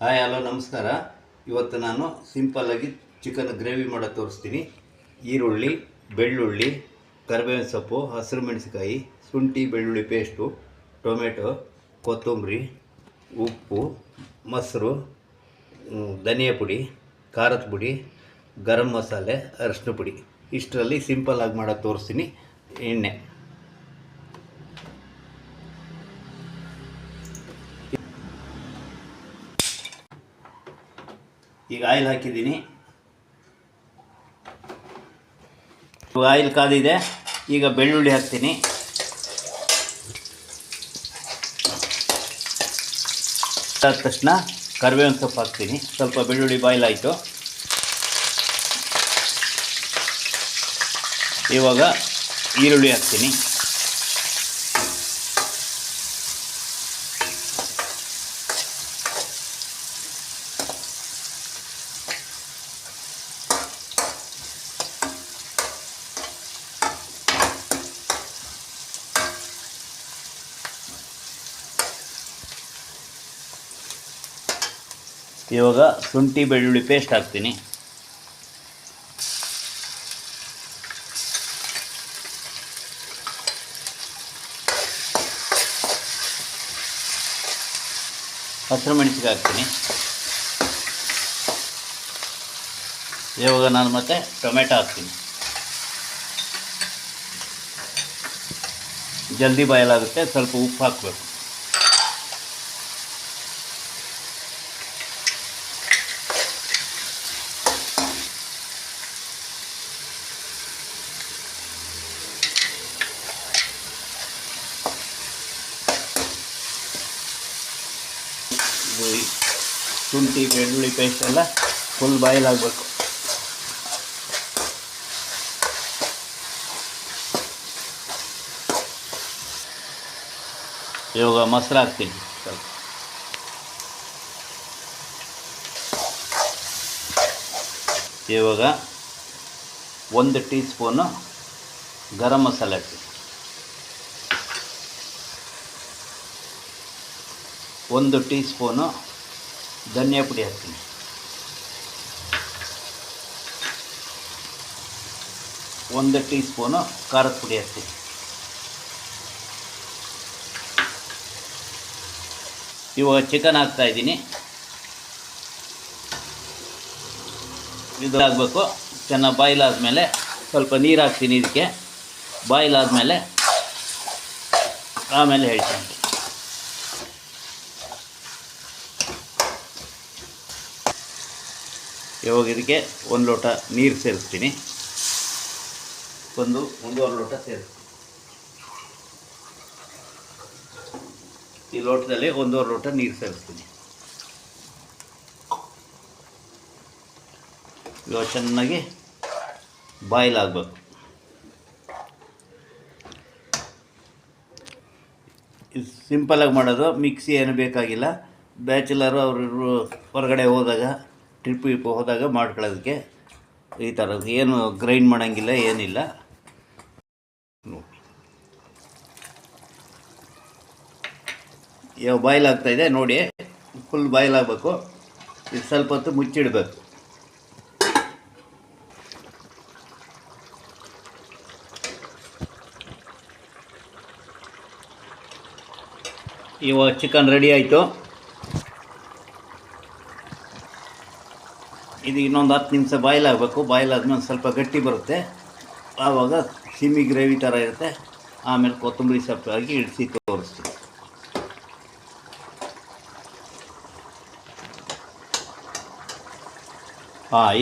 Hi hello ನಮಸ್ಕಾರ. ಇವತ್ತು ನಾನು ಸಿಂಪಲ್ಲಾಗಿ ಚಿಕನ್ ಗ್ರೇವಿ ಮಾಡೋದು ತೋರಿಸ್ತೀನಿ. ಈರುಳ್ಳಿ, ಬೆಳ್ಳುಳ್ಳಿ, ಕರಿಬೇವಿನ ಸೊಪ್ಪು, ಹಸಿರು ಮೆಣಸಿಕಾಯಿ, ಶುಂಠಿ ಬೆಳ್ಳುಳ್ಳಿ ಪೇಸ್ಟು, ಟೊಮೆಟೊ, ಕೊತ್ತಂಬರಿ, ಉಪ್ಪು, ಮೊಸರು, ಧನಿಯಾ ಪುಡಿ, ಖಾರದ ಪುಡಿ, ಗರಂ ಮಸಾಲೆ, ಅರಿಶಿನ ಪುಡಿ ಇಷ್ಟರಲ್ಲಿ ಸಿಂಪಲ್ಲಾಗಿ ಮಾಡೋದು ತೋರಿಸ್ತೀನಿ. ಎಣ್ಣೆ ಈಗ ಆಯಿಲ್ ಹಾಕಿದ್ದೀನಿ. ಆಯಿಲ್ ಕಾದಿದೆ. ಈಗ ಬೆಳ್ಳುಳ್ಳಿ ಹಾಕ್ತೀನಿ. ಆದ ತಕ್ಷಣ ಕರಿಬೇವಿನ ಸೊಪ್ಪು ಹಾಕ್ತೀನಿ. ಸ್ವಲ್ಪ ಬೆಳ್ಳುಳ್ಳಿ ಬಾಯ್ಲ್ ಆಯಿತು. ಇವಾಗ ಈರುಳ್ಳಿ ಹಾಕ್ತೀನಿ. ಇವಾಗ ಶುಂಠಿ ಬೆಳ್ಳುಳ್ಳಿ ಪೇಸ್ಟ್ ಹಾಕ್ತೀನಿ. ಹಸಿರು ಮೆಣಸಿಗೆ ಹಾಕ್ತೀನಿ. ಇವಾಗ ನಾನು ಮತ್ತೆ ಟೊಮೆಟೊ ಹಾಕ್ತೀನಿ. ಜಲ್ದಿ ಬಾಯ್ಲ್ ಆಗುತ್ತೆ. ಸ್ವಲ್ಪ ಉಪ್ಪು ಹಾಕಬೇಕು. ಶುಂಠಿ ಬೆಳ್ಳುಳ್ಳಿ ಪೇಸ್ಟ್ ಎಲ್ಲ ಫುಲ್ ಬಾಯ್ಲ್ ಆಗಬೇಕು. ಇವಾಗ ಮೊಸರು ಹಾಕ್ತೀನಿ. ಸ್ವಲ್ಪ ಇವಾಗ 1 ಟೀ ಸ್ಪೂನು ಗರಂ ಮಸಾಲೆ ಹಾಕ್ತೀನಿ. 1 ಟೀ ಸ್ಪೂನು ಧನಿಯಾ ಪುಡಿ ಹಾಕ್ತೀನಿ. 1 ಟೀ ಸ್ಪೂನು ಖಾರದ ಪುಡಿ ಹಾಕ್ತೀನಿ. ಇವಾಗ ಚಿಕನ್ ಹಾಕ್ತಾಯಿದ್ದೀನಿ. ಇದು ಆಗಬೇಕು. ಚೆನ್ನಾಗಿ ಬಾಯ್ಲ್ ಆದಮೇಲೆ ಸ್ವಲ್ಪ ನೀರು ಹಾಕ್ತೀನಿ. ಇದಕ್ಕೆ ಬಾಯ್ಲ್ ಆದಮೇಲೆ ಆಮೇಲೆ ಹೇಳ್ತೀನಿ. ಇವಾಗ ಇದಕ್ಕೆ 1 ಲೋಟ ನೀರು ಸೇರಿಸ್ತೀನಿ. ಒಂದೂವರೆ ಲೋಟ ಸೇರಿಸ್ತೀನಿ. ಈ ಲೋಟದಲ್ಲಿ 1.5 ಲೋಟ ನೀರು ಸೇರಿಸ್ತೀನಿ. ಇವಾಗ ಚೆನ್ನಾಗಿ ಬಾಯ್ಲ್ ಆಗಬೇಕು. ಇದು ಸಿಂಪಲಾಗಿ ಮಾಡೋದು. ಮಿಕ್ಸಿ ಏನು ಬೇಕಾಗಿಲ್ಲ. ಬ್ಯಾಚುಲರು ಅವರು ಹೊರಗಡೆ ಹೋದಾಗ ಟ್ರಿಪ್ ಹೋದಾಗ ಮಾಡ್ಕೊಳ್ಳೋದಕ್ಕೆ ಈ ಥರ ಏನು ಗ್ರೈಂಡ್ ಮಾಡೋಂಗಿಲ್ಲ, ಏನಿಲ್ಲ. ಇವಾಗ ಬಾಯ್ಲ್ ಆಗ್ತಾಯಿದೆ ನೋಡಿ. ಫುಲ್ ಬಾಯ್ಲ್ ಆಗಬೇಕು. ಇದು ಸ್ವಲ್ಪ ಹೊತ್ತು ಮುಚ್ಚಿಡಬೇಕು. ಇವಾಗ ಚಿಕನ್ ರೆಡಿ ಆಯಿತು. ಇದು ಇನ್ನೊಂದು 10 ನಿಮಿಷ ಬಾಯ್ಲ್ ಆಗಬೇಕು. ಬಾಯ್ಲ್ ಆದಮೇಲೆ ಸ್ವಲ್ಪ ಗಟ್ಟಿ ಬರುತ್ತೆ. ಆವಾಗ ಸಿಮಿ ಗ್ರೇವಿ ಥರ ಇರುತ್ತೆ. ಆಮೇಲೆ ಕೊತ್ತಂಬರಿ ಸೊಪ್ಪು ಹಾಕಿ ಇಳಿಸಿ ತೋರಿಸ್ತೀನಿ.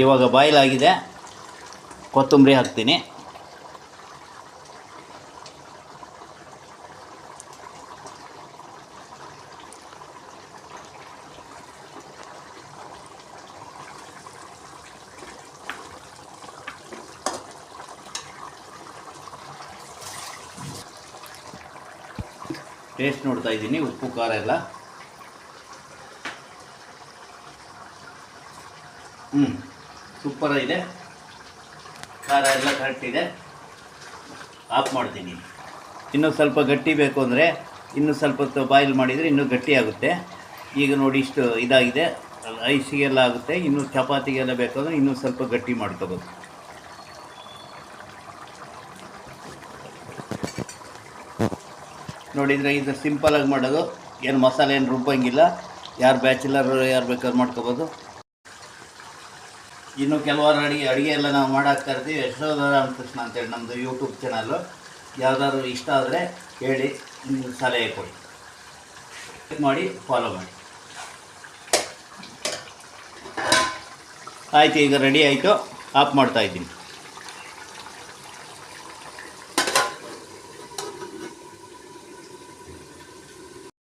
ಇವಾಗ ಬಾಯ್ಲ್ ಆಗಿದೆ. ಕೊತ್ತಂಬರಿ ಹಾಕ್ತೀನಿ. ಟೇಸ್ಟ್ ನೋಡ್ತಾ ಇದ್ದೀನಿ. ಉಪ್ಪು ಖಾರ ಎಲ್ಲ ಸೂಪರಾಗಿದೆ. ಖಾರ ಎಲ್ಲ ಕರೆಕ್ಟ್ ಇದೆ. ಆಫ್ ಮಾಡ್ತೀನಿ. ಇನ್ನೂ ಸ್ವಲ್ಪ ಗಟ್ಟಿ ಬೇಕು ಅಂದರೆ ಇನ್ನೂ ಸ್ವಲ್ಪ ಹೊತ್ತು ಬಾಯ್ಲ್ ಮಾಡಿದರೆ ಇನ್ನೂ ಗಟ್ಟಿ ಆಗುತ್ತೆ. ಈಗ ನೋಡಿ ಇಷ್ಟು ಇದಾಗಿದೆ. ರೈಸಿಗೆಲ್ಲ ಆಗುತ್ತೆ. ಇನ್ನು ಚಪಾತಿಗೆಲ್ಲ ಬೇಕಾದ್ರೆ ಇನ್ನೂ ಸ್ವಲ್ಪ ಗಟ್ಟಿ ಮಾಡ್ಕೋಬೋದು. ನೋಡಿದರೆ ಇದು ಸಿಂಪಲಾಗಿ ಮಾಡೋದು, ಏನು ಮಸಾಲೆ ಏನು ರುಬ್ಬಂಗಿಲ್ಲ. ಯಾರು ಬ್ಯಾಚುಲರ್ ಯಾರು ಬೇಕಾದ್ರೂ ಮಾಡ್ಕೋಬೋದು. ಇನ್ನು ಕೆಲವಾರು ಅಡುಗೆ ಎಲ್ಲ ನಾವು ಮಾಡಾಕ್ತಾ ಇರ್ತೀವಿ. ಯಶೋಧರ ರಾಮಕೃಷ್ಣ ಅಂತೇಳಿ ನಮ್ಮದು ಯೂಟ್ಯೂಬ್ ಚಾನಲ್ಲು. ಯಾವುದಾದ್ರು ಇಷ್ಟ ಆದರೆ ಹೇಳಿ, ಸಲಹೆ ಕೊಡಿ, ಮಾಡಿ ಫಾಲೋ ಮಾಡಿ. ಆಯಿತು, ಈಗ ರೆಡಿ ಆಯಿತು, ಆಫ್ ಮಾಡ್ತಾಯಿದ್ದೀನಿ.